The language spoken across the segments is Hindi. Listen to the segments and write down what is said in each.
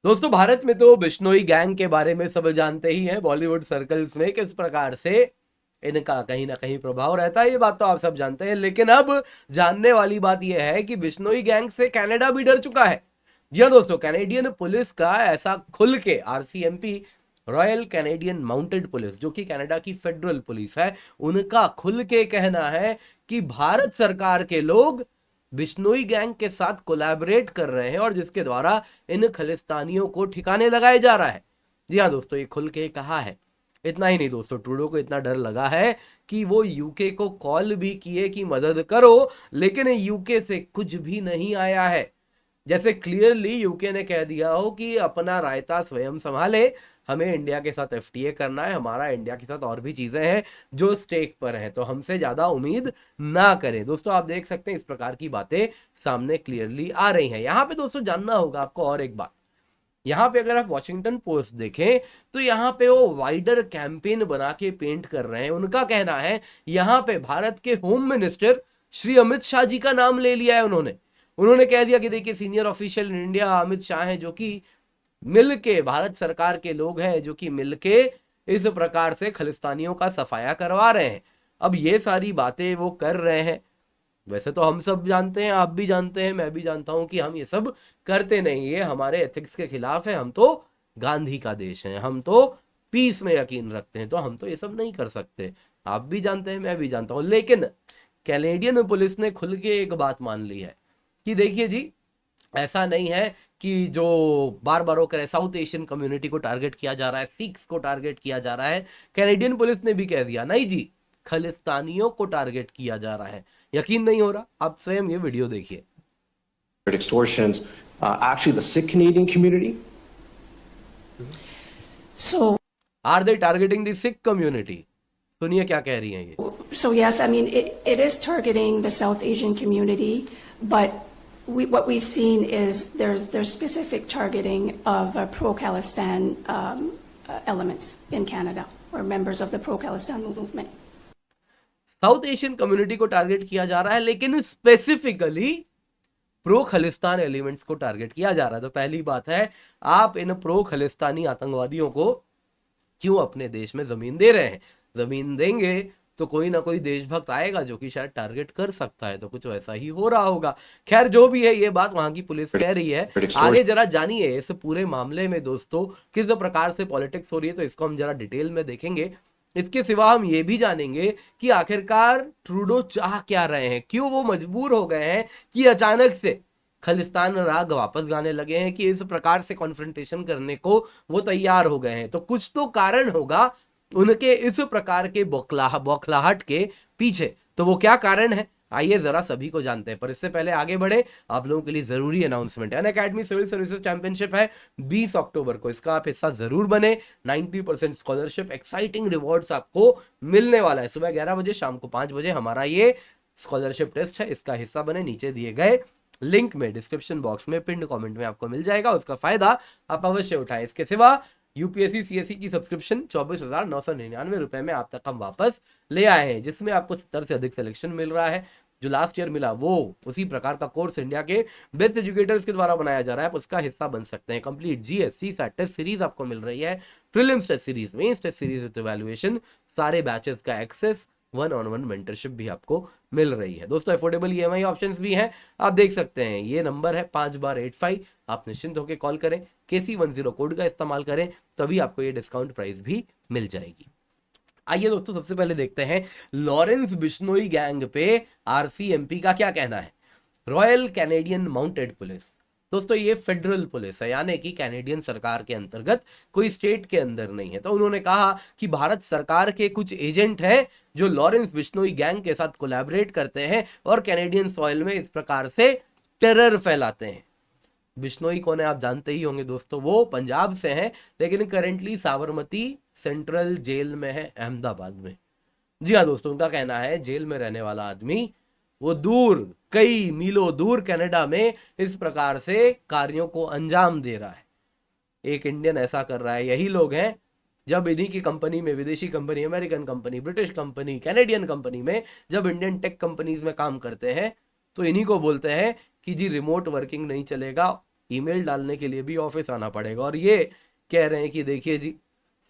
दोस्तों भारत में तो बिश्नोई गैंग के बारे में सब जानते ही हैं। बॉलीवुड सर्कल्स में किस प्रकार से इनका कहीं ना कहीं प्रभाव रहता है, ये बात तो आप सब जानते हैं। लेकिन अब जानने वाली बात यह है कि बिश्नोई गैंग से कनाडा भी डर चुका है। जी हाँ दोस्तों, कैनेडियन पुलिस का ऐसा खुल के RCMP, royal Canadian mounted police, जो कि कनाडा की फेडरल पुलिस है, उनका खुल के कहना है कि भारत सरकार के लोग बिश्नोई गैंग के साथ कोलैबोरेट कर रहे हैं और जिसके द्वारा इन खलिस्तानियों को ठिकाने लगाया जा रहा है। जी हाँ दोस्तों, ये खुल के कहा है। इतना ही नहीं दोस्तों, ट्रूडो को इतना डर लगा है कि वो यूके को कॉल भी किए कि मदद करो, लेकिन यूके से कुछ भी नहीं आया है। जैसे क्लियरली यूके ने कह दिया हो कि अपना रायता स्वयं संभाले, हमें इंडिया के साथ एफटीए करना है, हमारा इंडिया के साथ और भी चीजें हैं जो स्टेक पर हैं, तो हमसे ज्यादा उम्मीद ना करें। दोस्तों आप देख सकते हैं इस प्रकार की बातें सामने क्लियरली आ रही हैं। यहां पे दोस्तों जानना होगा आपको और एक बात, यहाँ पे अगर आप वॉशिंगटन पोस्ट देखें तो यहाँ पे वो वाइडर कैंपेन बना के पेंट कर रहे हैं। उनका कहना है यहाँ पे भारत के होम मिनिस्टर श्री अमित शाह जी का नाम ले लिया है उन्होंने कह दिया कि देखिए senior official in India Amit Shah हैं, जो कि मिल के भारत सरकार के लोग हैं, जो कि मिल के इस प्रकार से खलिस्तानियों का सफाया करवा रहे हैं। अब ये सारी बातें वो कर रहे हैं। वैसे तो हम सब जानते हैं, आप भी जानते हैं, मैं भी जानता हूं कि हम ये सब करते नहीं, ये हमारे एथिक्स के खिलाफ है। हम तो गांधी का देश है, हम तो पीस में यकीन रखते हैं, तो हम तो ये सब नहीं कर सकते। आप भी जानते हैं, मैं भी जानता हूं। लेकिन कैनेडियन पुलिस ने खुल के एक बात मान ली है कि देखिए जी, ऐसा नहीं है कि जो बार बार वो करे साउथ एशियन कम्युनिटी को टारगेट किया जा रहा है, सिख्स को टारगेट किया जा रहा है। कैनेडियन पुलिस ने भी कह दिया नहीं जी, खलिस्तानियों को टारगेट किया जा रहा है। यकीन नहीं हो रहा, आप स्वयं ये वीडियो देखिए। Extortions, actually the Sikh Canadian community. So, are they targeting the Sikh community? सुनिए क्या कह रही हैं ये। so yes, I mean, it is targeting the South Asian community, but what we've seen is there's specific targeting of pro-Khalistan elements in Canada, or members of the pro-Khalistan movement. South Asian community को टारगेट किया जा रहा है, लेकिन स्पेसिफिकली प्रो खलिस्तान एलिमेंट्स को टारगेट किया जा रहा है। तो पहली बात है, आप इन प्रो खलिस्तानी आतंकवादियों को क्यों अपने देश में जमीन दे रहे हैं? जमीन देंगे तो कोई ना कोई देशभक्त आएगा जो कि शायद टारगेट कर सकता है, तो कुछ वैसा ही हो रहा होगा। खैर जो भी है, ये बात वहां की पुलिस कह रही है। आगे जरा जानिए इस पूरे मामले में दोस्तों किस प्रकार से पॉलिटिक्स हो रही है, तो इसको हम जरा डिटेल में देखेंगे। इसके सिवा हम ये भी जानेंगे कि आखिरकार ट्रूडो चाह क्या रहे हैं, क्यों वो मजबूर हो गए हैं कि अचानक से खालिस्तान राग वापस गाने लगे हैं, कि इस प्रकार से कॉन्फ्रंटेशन करने को वो तैयार हो गए हैं। तो कुछ तो कारण होगा उनके इस प्रकार के बौखलाहट के पीछे। तो वो क्या कारण है, आइए जरा सभी को जानते हैं। पर इससे पहले आगे बढ़े, आप लोगों के लिए जरूरी अनाउंसमेंट है। अनअकैडमी सिविल सर्विसेज चैंपियनशिप है 20 अक्टूबर को, इसका आप हिस्सा जरूर बने। 90% स्कॉलरशिप, एक्साइटिंग रिवॉर्ड्स आपको मिलने वाला है। सुबह 11 बजे, शाम को 5 बजे हमारा ये स्कॉलरशिप टेस्ट है, इसका हिस्सा बने। नीचे दिए गए लिंक में, डिस्क्रिप्शन बॉक्स में, पिंड कमेंट में आपको मिल जाएगा, उसका फायदा आप अवश्य उठाएं। इसके सिवा यूपीएससी सीएससी की सब्सक्रिप्शन 24,999 रुपए में आप तक हम वापस ले आए हैं, जिसमें आपको 70 से अधिक सिलेक्शन मिल रहा है। जो लास्ट ईयर मिला वो उसी प्रकार का कोर्स इंडिया के बेस्ट एजुकेटर्स के द्वारा बनाया जा रहा है, आप उसका हिस्सा बन सकते हैं। कंप्लीट जीएससी टेस्ट सीरीज आपको मिल रही है, prelims test series, mains test series with evaluation, सारे बैचेस का एक्सेस, 1-on-1 मेंटरशिप भी आपको मिल रही है। दोस्तों अफोर्डेबल ईएमआई ऑप्शंस भी हैं, आप देख सकते हैं। ये नंबर है 5/85, आप निश्चिंत होकर कॉल करें, KC10 कोड का इस्तेमाल करें, तभी आपको ये डिस्काउंट प्राइस भी मिल जाएगी। आइए दोस्तों सबसे पहले देखते हैं लॉरेंस बिश्नोई गैंग पे आरसीएमपी का क्या कहना है। रॉयल कैनेडियन माउंटेड पुलिस, दोस्तों ये फेडरल पुलिस है, यानी कि कैनेडियन सरकार के अंतर्गत, कोई स्टेट के अंदर नहीं है। तो उन्होंने कहा कि भारत सरकार के कुछ एजेंट हैं जो लॉरेंस बिश्नोई गैंग के साथ कोलैबोरेट करते हैं और कैनेडियन सॉइल में इस प्रकार से टेरर फैलाते हैं। बिश्नोई कौन है आप जानते ही होंगे दोस्तों, वो पंजाब से हैं, लेकिन करेंटली साबरमती सेंट्रल जेल में है, अहमदाबाद में। जी हाँ दोस्तों, उनका कहना है जेल में रहने वाला आदमी वो दूर, कई मीलों दूर कनाडा में इस प्रकार से कार्यों को अंजाम दे रहा है। एक इंडियन ऐसा कर रहा है, यही लोग हैं जब इन्हीं की कंपनी में, विदेशी company, American company, British company, Canadian company में जब इंडियन टेक कंपनीज में काम करते हैं, तो इन्हीं को बोलते हैं कि जी रिमोट वर्किंग नहीं चलेगा, ईमेल डालने के लिए भी ऑफिस आना पड़ेगा। और ये कह रहे हैं कि देखिए जी,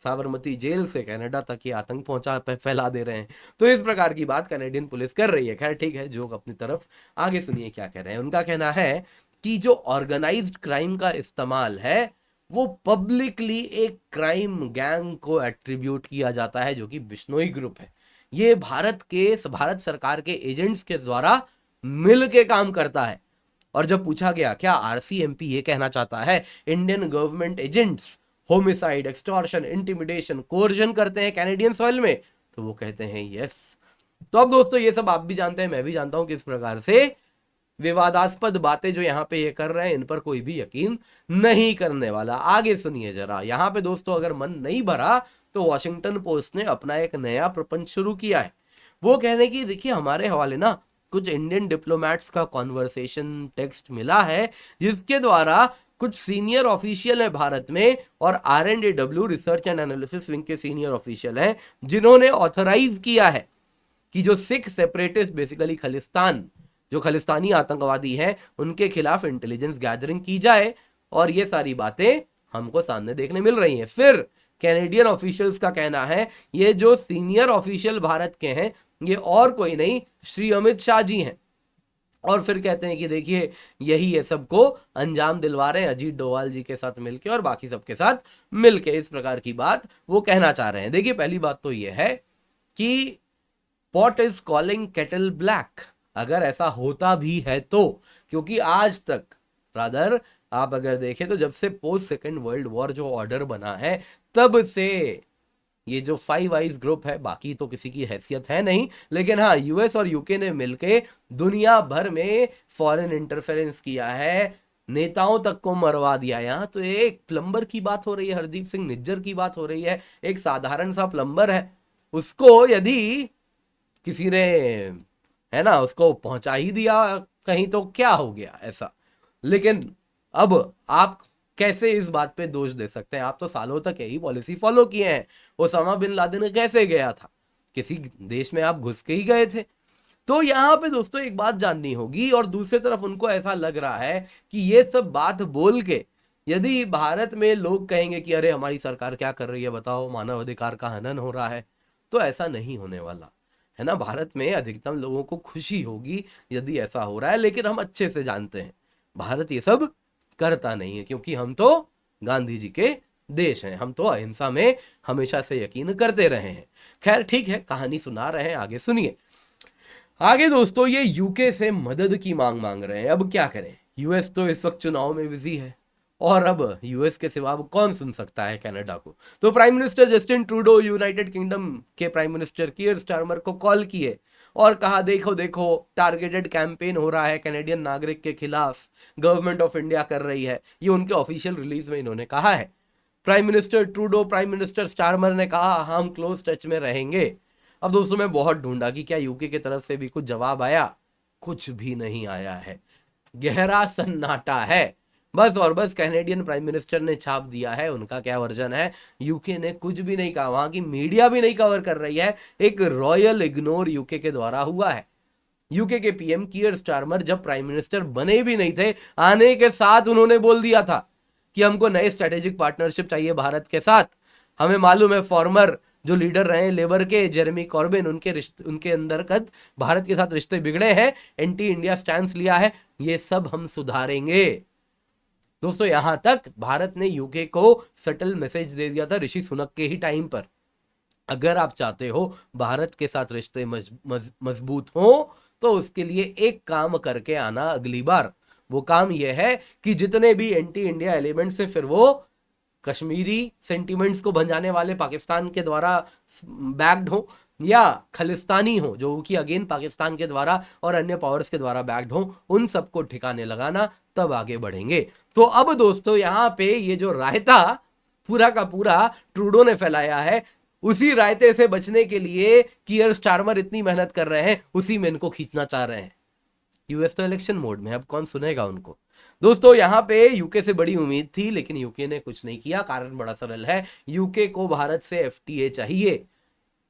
साबरमती जेल से कनाडा तक ये आतंक फैला दे रहे हैं। तो इस प्रकार की बात कनाडियन पुलिस कर रही है। खैर ठीक है, जोक अपनी तरफ। आगे सुनिए क्या कह रहे हैं। उनका कहना है कि जो ऑर्गेनाइज्ड क्राइम का इस्तेमाल है वो पब्लिकली एक क्राइम गैंग को एट्रीब्यूट किया जाता है, जो कि बिश्नोई ग्रुप है। ये भारत सरकार के एजेंट्स के द्वारा मिल के काम करता है। और जब पूछा गया क्या आरसीएमपी ये कहना चाहता है Indian government agents homicide, extortion, intimidation, coercion करते हैं कैनेडियन सॉइल में, तो वो कहते हैं यस। तो अब दोस्तों ये सब आप भी जानते हैं, मैं भी जानता हूं किस प्रकार से विवादास्पद बातें जो यहाँ पे ये कर रहे हैं इन पर कोई भी यकीन नहीं करने वाला। आगे सुनिए जरा। यहाँ पे दोस्तों अगर मन नहीं भरा तो वॉशिंगटन पोस्ट ने अपना एक नया प्रपंच शुरू किया है। वो कहने की देखिए हमारे हवाले ना कुछ इंडियन डिप्लोमेट्स का कॉन्वर्सेशन टेक्स्ट मिला है, जिसके द्वारा कुछ सीनियर ऑफिशियल है भारत में और RNAW research and analysis wing के सीनियर ऑफिशियल हैं, जिन्होंने ऑथराइज किया है कि जो सिख सेपरेटिस्ट बेसिकली जो खलिस्तानी आतंकवादी हैं उनके खिलाफ इंटेलिजेंस गैदरिंग की जाए। और ये सारी बातें हमको सामने देखने मिल रही हैं। फिर कैनेडियन ऑफिशियल्स का कहना है ये जो सीनियर ऑफिशियल भारत के हैं ये और कोई नहीं, श्री अमित शाह जी हैं। और फिर कहते हैं कि देखिए यही ये सबको अंजाम दिलवा रहे हैं अजीत डोवाल जी के साथ मिलके और बाकी सबके साथ मिलके। इस प्रकार की बात वो कहना चाह रहे हैं। देखिए पहली बात तो ये है कि pot is calling kettle black, अगर ऐसा होता भी है तो, क्योंकि आज तक रादर आप अगर देखें तो जब से पोस्ट सेकेंड वर्ल्ड वॉर जो ऑर्डर बना है तब से ये जो फाइव आइज ग्रुप है, बाकी तो किसी की हैसियत है नहीं, लेकिन हाँ यूएस और यूके ने मिलके दुनिया भर में फॉरेन इंटरफेरेंस किया है, नेताओं तक को मरवा दिया। यहाँ तो एक प्लम्बर की बात हो रही है, हरदीप सिंह निज्जर की बात हो रही है, एक साधारण सा प्लम्बर है, उसको यदि किसी ने है ना उसको पहुंचा ही दिया कहीं तो क्या हो गया ऐसा। लेकिन अब आप कैसे इस बात पे दोष दे सकते हैं? आप तो सालों तक यही पॉलिसी फॉलो किए हैं। ओसामा बिन लादेन कैसे गया था? किसी देश में आप घुस के ही गए थे। तो यहाँ पे दोस्तों एक बात जाननी होगी। और दूसरी तरफ उनको ऐसा लग रहा है कि ये सब बात बोल के यदि भारत में लोग कहेंगे कि अरे हमारी सरकार क्या कर रही है बताओ, मानव अधिकार का हनन हो रहा है, तो ऐसा नहीं होने वाला है ना। भारत में अधिकतम लोगों को खुशी होगी यदि ऐसा हो रहा है, लेकिन हम अच्छे से जानते हैं भारत ये सब करता नहीं है, क्योंकि हम तो गांधी जी के देश हैं, हम तो अहिंसा में हमेशा से यकीन करते रहे हैं। खैर ठीक है, कहानी सुना रहे हैं, आगे सुनिए। आगे दोस्तों ये यूके से मदद की मांग रहे हैं। अब क्या करें, यूएस तो इस वक्त चुनाव में बिजी है और अब यूएस के सिवा अब कौन सुन सकता है कनाडा को। तो prime minister Justin Trudeau United kingdom के प्राइम मिनिस्टर कीयर स्टारमर को कॉल किए और कहा देखो देखो टारगेटेड कैंपेन हो रहा है कैनेडियन नागरिक के खिलाफ, गवर्नमेंट ऑफ इंडिया कर रही है। ये उनके ऑफिशियल रिलीज में इन्होंने कहा है। Prime minister Trudeau, prime minister Starmer ने कहा हम क्लोज टच में रहेंगे। अब दोस्तों मैं बहुत ढूंढा कि क्या यूके की तरफ से भी कुछ जवाब आया, कुछ भी नहीं आया है, गहरा सन्नाटा है। बस और बस कैनेडियन प्राइम मिनिस्टर ने छाप दिया है उनका क्या वर्जन है, यूके ने कुछ भी नहीं कहा, वहां की मीडिया भी नहीं कवर कर रही है, एक रॉयल इग्नोर यूके के द्वारा हुआ है। यूके के पीएम कीयर स्टारमर जब प्राइम मिनिस्टर बने भी नहीं थे, आने के साथ उन्होंने बोल दिया था कि हमको नए स्ट्रेटेजिक पार्टनरशिप चाहिए भारत के साथ। हमें मालूम है फॉर्मर जो लीडर रहे लेबर के जेरेमी कॉर्बिन, उनके अंतर्गत भारत के साथ रिश्ते बिगड़े हैं, एंटी इंडिया स्टैंस लिया है, ये सब हम सुधारेंगे। दोस्तों यहां तक भारत ने यूके को सटल मैसेज दे दिया था ऋषि सुनक के ही टाइम पर, अगर आप चाहते हो भारत के साथ रिश्ते मजबूत हो तो उसके लिए एक काम करके आना अगली बार। वो काम यह है कि जितने भी एंटी इंडिया एलिमेंट्स हैं फिर वो कश्मीरी सेंटिमेंट्स को भंजाने वाले पाकिस्तान के द्वारा बैक्ड हो या खलिस्तानी हो जो कि अगेन पाकिस्तान के द्वारा और अन्य पावर्स के द्वारा बैक्ड हो, उन सबको ठिकाने लगाना, तब आगे बढ़ेंगे। तो अब दोस्तों यहाँ पे ये जो रायता पूरा का पूरा ट्रूडो ने फैलाया है, उसी रायते से बचने के लिए कीयर स्टारमर इतनी मेहनत कर रहे हैं, उसी में इनको खींचना चाह रहे हैं। यूएस तो इलेक्शन मोड में, अब कौन सुनेगा उनको। दोस्तों यहाँ पे यूके से बड़ी उम्मीद थी लेकिन यूके ने कुछ नहीं किया। कारण बड़ा सरल है, यूके को भारत से एफटीए चाहिए।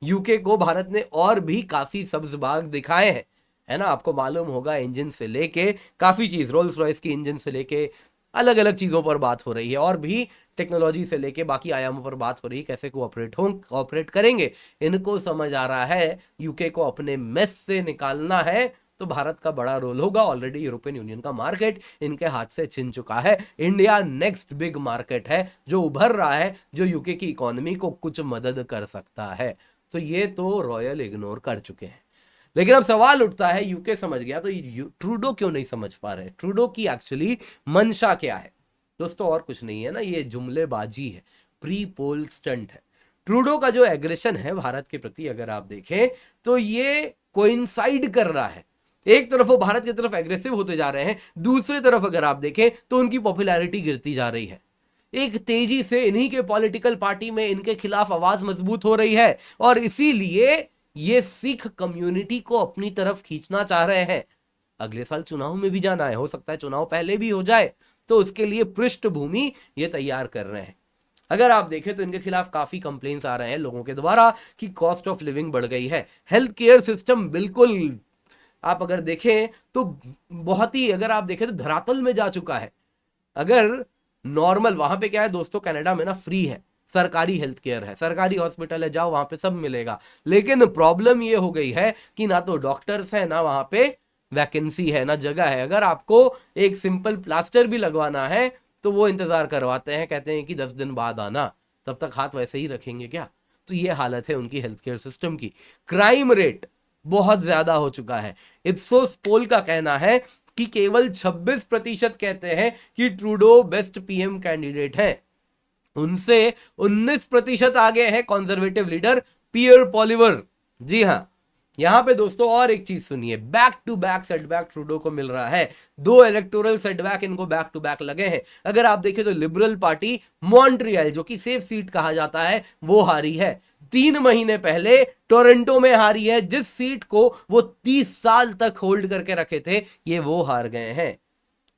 यूके को भारत ने और भी काफी सब्ज बाग दिखाए हैं, है ना। आपको मालूम होगा इंजन से लेके काफी चीज, रोल्स रॉयस की इंजन से लेके अलग अलग चीज़ों पर बात हो रही है, और भी टेक्नोलॉजी से लेके बाकी आयामों पर बात हो रही है, कैसे कोऑपरेट करेंगे। इनको समझ आ रहा है यूके को अपने मेस से निकालना है तो भारत का बड़ा रोल होगा। ऑलरेडी यूरोपियन यूनियन का मार्केट इनके हाथ से छिन चुका है। इंडिया नेक्स्ट बिग मार्केट है जो उभर रहा है, जो यूके की इकोनॉमी को कुछ मदद कर सकता है। तो ये तो रॉयल इग्नोर कर चुके हैं। लेकिन अब सवाल उठता है, यूके समझ गया तो ट्रूडो क्यों नहीं समझ पा रहे? ट्रूडो की एक्चुअली मंशा क्या है दोस्तों? और कुछ नहीं है ना, ये जुमलेबाजी है, प्री पोल स्टंट है। ट्रूडो का जो एग्रेशन है भारत के प्रति अगर आप देखें तो ये कोइंसाइड कर रहा है। एक तरफ वो भारत की तरफ एग्रेसिव होते जा रहे हैं, दूसरी तरफ अगर आप देखें तो उनकी पॉपुलैरिटी गिरती जा रही है। एक तेजी से इन्हीं के पॉलिटिकल पार्टी में इनके खिलाफ आवाज मजबूत हो रही है, और इसीलिए ये सिख कम्युनिटी को अपनी तरफ खींचना चाह रहे हैं। अगले साल चुनाव में भी जाना है, हो सकता है चुनाव पहले भी हो जाए, तो उसके लिए पृष्ठभूमि ये तैयार कर रहे हैं। अगर आप देखें तो इनके खिलाफ काफी कंप्लेंट्स आ रहे हैं लोगों के द्वारा कि कॉस्ट ऑफ लिविंग बढ़ गई है, हेल्थ केयर सिस्टम बिल्कुल आप अगर देखें तो बहुत ही, अगर आप देखें तो धरातल में जा चुका है। अगर नॉर्मल, वहां पे क्या है दोस्तों, कनाडा में ना फ्री है, सरकारी हेल्थ केयर है, सरकारी हॉस्पिटल है, जाओ वहां पे सब मिलेगा। लेकिन प्रॉब्लम ये हो गई है कि ना तो डॉक्टर्स है, ना वहां पे वैकेंसी है, ना जगह है। अगर आपको एक सिंपल प्लास्टर भी लगवाना है तो वो इंतजार करवाते हैं, कहते हैं कि 10 दिन बाद आना, तब तक हाथ वैसे ही रखेंगे क्या? तो ये हालत है उनकी हेल्थ केयर सिस्टम की। क्राइम रेट बहुत ज्यादा हो चुका है। इप्सोस पोल का कहना है कि केवल 26% कहते हैं कि ट्रूडो बेस्ट पीएम कैंडिडेट है। उनसे 19% आगे है कंजर्वेटिव लीडर पियर पॉलिवर। जी हां, यहां पे दोस्तों और एक चीज सुनिए, back to back setback Trudeau को मिल रहा है। 2 इलेक्टोरल सेटबैक इनको बैक टू बैक लगे हैं। अगर आप देखें तो लिबरल पार्टी मॉन्ट्रियल, जो कि सेफ सीट कहा जाता है, वो हारी है। 3 महीने पहले टोरंटो में हारी है, जिस सीट को वो 30 साल तक होल्ड करके रखे थे, ये वो हार गए हैं।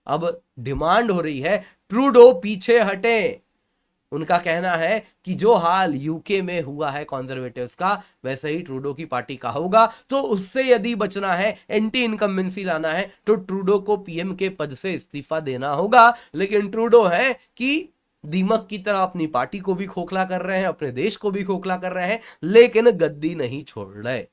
अब डिमांड हो रही है ट्रूडो पीछे हटे। उनका कहना है कि जो हाल यूके में हुआ है कंजर्वेटिव्स का, वैसे ही ट्रूडो की पार्टी का होगा। तो उससे यदि बचना है, एंटी इनकम्बेंसी लाना है, तो ट्रूडो को पीएम के पद से इस्तीफा देना होगा। लेकिन ट्रूडो है कि दीमक की तरह अपनी पार्टी को भी खोखला कर रहे हैं, अपने देश को भी खोखला कर रहे हैं, लेकिन गद्दी नहीं छोड़ रहे।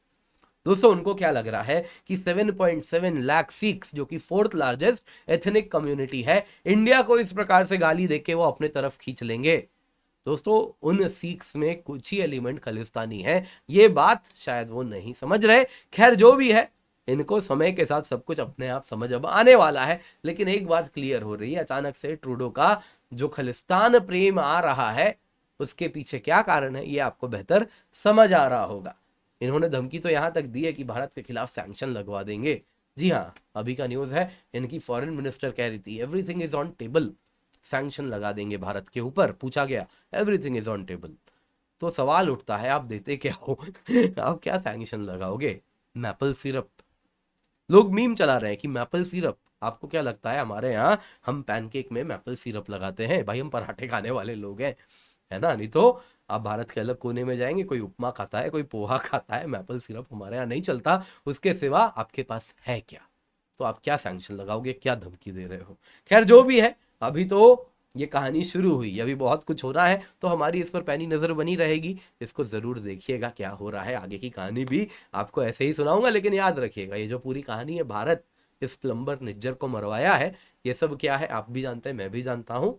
दोस्तों उनको क्या लग रहा है कि 7.7 लाख सिख्स, जो कि 4th लार्जेस्ट एथनिक कम्युनिटी है, इंडिया को इस प्रकार से गाली देके वो अपने तरफ खींच लेंगे। दोस्तों उन सिख्स में कुछ ही एलिमेंट खालिस्तानी है, ये बात शायद वो नहीं समझ रहे। खैर जो भी है, इनको समय के साथ सब कुछ अपने आप समझ अब आने वाला है। लेकिन एक बात क्लियर हो रही है, अचानक से ट्रूडो का जो खालिस्तान प्रेम आ रहा है, उसके पीछे क्या कारण है ये आपको बेहतर समझ आ रहा होगा। इन्होंने धमकी तो यहां तक दी है कि भारत के खिलाफ सैंक्शन लगवा देंगे। जी हाँ, अभी का न्यूज है, इनकी फॉरेन मिनिस्टर कह रही थी everything is on table, sanction लगा देंगे भारत के ऊपर। पूछा गया एवरीथिंग इज ऑन टेबल, तो सवाल उठता है आप देते क्या हो? आप क्या सैंक्शन लगाओगे? मैपल सिरप, लोग मीम चला रहे हैं कि मैपल सिरप, आपको क्या लगता है हमारे यहाँ हम पैनकेक में मैपल सिरप लगाते हैं? भाई हम पराठे खाने वाले लोग हैं, है ना। नहीं तो आप भारत के अलग कोने में जाएंगे, कोई उपमा खाता है, कोई पोहा खाता है, मैपल सिरप हमारे यहाँ नहीं चलता। उसके सिवा आपके पास है क्या? तो आप क्या सैंक्शन लगाओगे, क्या धमकी दे रहे हो? खैर जो भी है, अभी तो ये कहानी शुरू हुई, अभी बहुत कुछ हो रहा है, तो हमारी इस पर पैनी नजर बनी रहेगी। इसको जरूर देखिएगा क्या हो रहा है, आगे की कहानी भी आपको ऐसे ही सुनाऊंगा। लेकिन याद रखिएगा, ये जो पूरी कहानी है, भारत इस प्लम्बर निज्जर को मरवाया है, ये सब क्या है आप भी जानते हैं, मैं भी जानता हूँ,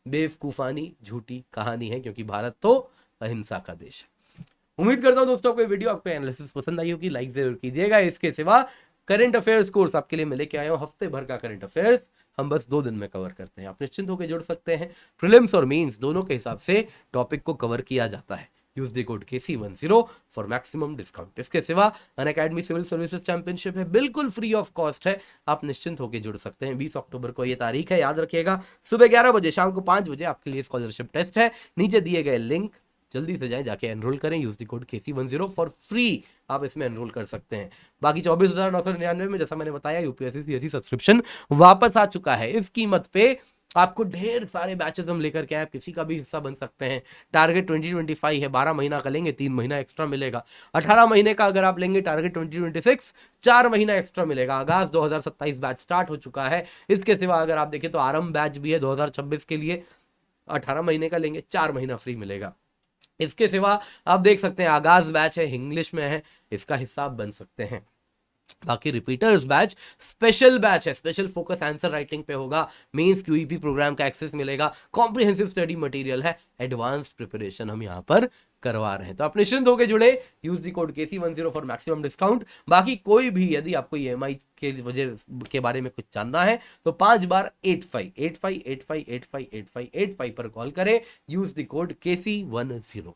बेवकूफानी झूठी कहानी है, क्योंकि भारत तो अहिंसा का देश है। उम्मीद करता हूँ दोस्तों आपको वीडियो, आपको एनालिसिस पसंद आई होगी, लाइक जरूर कीजिएगा। इसके सिवा करंट अफेयर्स कोर्स आपके लिए मैं लेके आया हूँ, हफ्ते भर का करंट अफेयर्स हम बस 2 दिन में कवर करते हैं। आप निश्चिंत होकर जुड़ सकते हैं, प्रीलिम्स और मेंस दोनों के हिसाब से टॉपिक को कवर किया जाता है। Use the code KC10 for maximum discount. इसके सिवा अनअकैडमी सिविल सर्विसेज चैंपियनशिप है, बिल्कुल फ्री ऑफ कॉस्ट है, आप निश्चिंत होकर जुड़ सकते हैं। 20 अक्टूबर को ये तारीख है, याद रखिएगा। सुबह 11 बजे, शाम को 5 बजे आपके लिए स्कॉलरशिप टेस्ट है। नीचे दिए गए लिंक जल्दी से जाएं, जाके एनरोल करें। Use the code KC10 for free, आप इसमें एनरोल कर सकते हैं। बाकी 24,999 में, जैसा मैंने बताया, यूपीएससी CSE सब्सक्रिप्शन वापस आ चुका है। इस कीमत पे आपको ढेर सारे बैचेस हम लेकर के आए, आप किसी का भी हिस्सा बन सकते हैं। टारगेट 2025 है, 12 महीना का लेंगे 3 महीना एक्स्ट्रा मिलेगा। 18 महीने का अगर आप लेंगे टारगेट 2026, 4 महीना एक्स्ट्रा मिलेगा। आगाज 2027 बैच स्टार्ट हो चुका है। इसके सिवा अगर आप देखें तो आरंभ बैच भी है 2026 के लिए, 18 महीने का लेंगे 4 महीना फ्री मिलेगा। इसके सिवा आप देख सकते हैं आगाज बैच है, इंग्लिश में है, इसका हिस्सा आप बन सकते हैं। बाकी रिपीटर्स बैच स्पेशल बैच है, स्पेशल फोकस आंसर राइटिंग पे होगा, मेंस क्यूईपी प्रोग्राम का एक्सेस मिलेगा, कॉम्प्रिहेंसिव स्टडी मटेरियल है, एडवांस्ड प्रिपरेशन हम यहाँ पर करवा रहे हैं। तो आप निश्चिंत होकर जुड़े, use the code KC10 for maximum discount. बाकी कोई भी यदि आपको EMI के वजह के बारे में कुछ जानना है तो 5 बार 8585858585 पर कॉल करें, यूज दी कोड KC10।